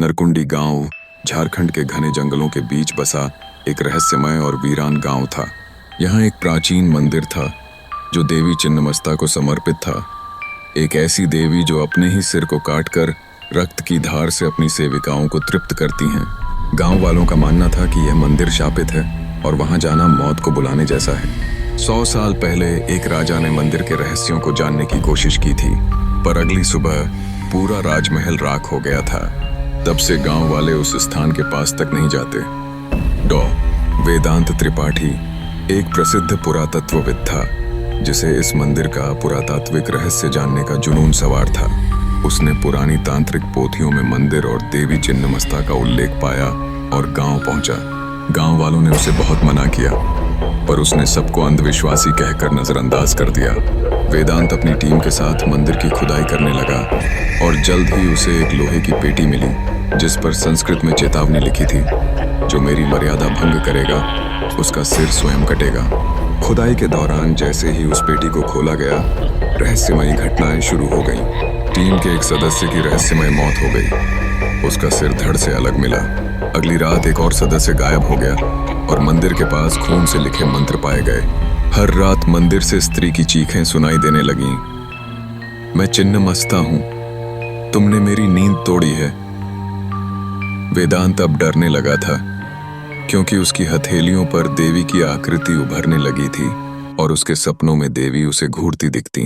नरकुंडी गांव झारखंड के घने जंगलों के बीच बसा एक रहस्यमय और वीरान गांव था। यहाँ एक प्राचीन मंदिर था जो देवी चिन्नमस्ता को समर्पित था। एक ऐसी देवी जो अपने ही सिर को काटकर रक्त की धार से अपनी सेविकाओं को तृप्त करती हैं। गांव वालों का मानना था कि यह मंदिर शापित है और वहां जाना मौत को बुलाने जैसा है। 100 साल पहले एक राजा ने मंदिर के रहस्यों को जानने की कोशिश की थी, पर अगली सुबह पूरा राजमहल राख हो गया था। तब से गांव वाले उस स्थान के पास तक नहीं जाते। डॉ वेदांत त्रिपाठी एक प्रसिद्ध पुरातत्वविद था, जिसे इस मंदिर का पुरातात्विक रहस्य जानने का जुनून सवार था। उसने पुरानी तांत्रिक पोथियों में मंदिर और देवी चिन्नमस्ता का उल्लेख पाया और गांव पहुंचा। गांव वालों ने उसे बहुत मना किया, पर उसने सबको अंधविश्वासी कहकर नजरअंदाज कर दिया। वेदांत अपनी टीम के साथ मंदिर की खुदाई करने लगा और जल्द ही उसे एक लोहे की पेटी मिली जिस पर संस्कृत में चेतावनी लिखी थी, जो मेरी मर्यादा भंग करेगा उसका सिर स्वयं कटेगा। खुदाई के दौरान जैसे ही उस पेटी को खोला गया, रहस्यमयी घटनाएं शुरू हो गईं। टीम के एक सदस्य की रहस्यमय मौत हो गई, उसका सिर धड़ से अलग मिला। अगली रात एक और सदस्य गायब हो गया और मंदिर के पास खून से लिखे मंत्र पाए गए। हर रात मंदिर से स्त्री की चीखें सुनाई देने लगीं, मैं चिन्नमस्ता हूं, तुमने मेरी नींद तोड़ी है। वेदांत अब डरने लगा था, क्योंकि उसकी हथेलियों पर देवी की आकृति उभरने लगी थी और उसके सपनों में देवी उसे घूरती दिखती।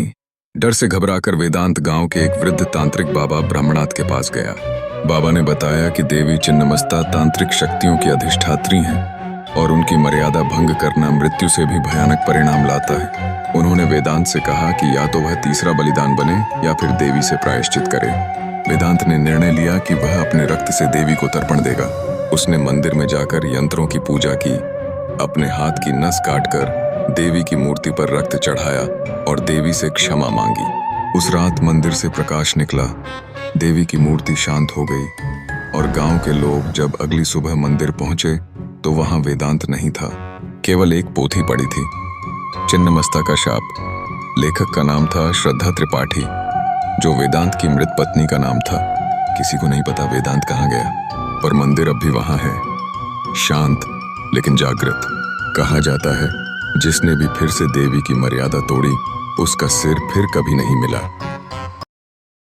डर से घबराकर वेदांत गांव के एक वृद्ध तांत्रिक बाबा ब्रह्मनाथ के पास गया। बाबा ने बताया कि देवी चिन्नमस्ता तांत्रिक शक्तियों की अधिष्ठात्री हैं और उनकी मर्यादा भंग करना मृत्यु से भी भयानक परिणाम लाता है। उन्होंने वेदांत से कहा कि या तो वह तीसरा बलिदान बने या फिर देवी से प्रायश्चित करे। वेदांत ने निर्णय लिया कि वह अपने रक्त से देवी को तर्पण देगा। उसने मंदिर में जाकर यंत्रों की पूजा की, अपने हाथ की नस काटकर देवी की मूर्ति पर रक्त चढ़ाया और देवी से क्षमा मांगी। उस रात मंदिर से प्रकाश निकला, देवी की मूर्ति शांत हो गई और गांव के लोग जब अगली सुबह मंदिर पहुंचे तो वहां वेदांत नहीं था, केवल एक पोथी पड़ी थी, चिन्नमस्ता का शाप। लेखक का नाम था श्रद्धा त्रिपाठी, जो वेदांत की मृत पत्नी का नाम था। किसी को नहीं पता वेदांत कहाँ गया, पर मंदिर अब भी वहां है, शांत लेकिन जागृत। कहा जाता है जिसने भी फिर से देवी की मर्यादा तोड़ी, उसका सिर फिर कभी नहीं मिला।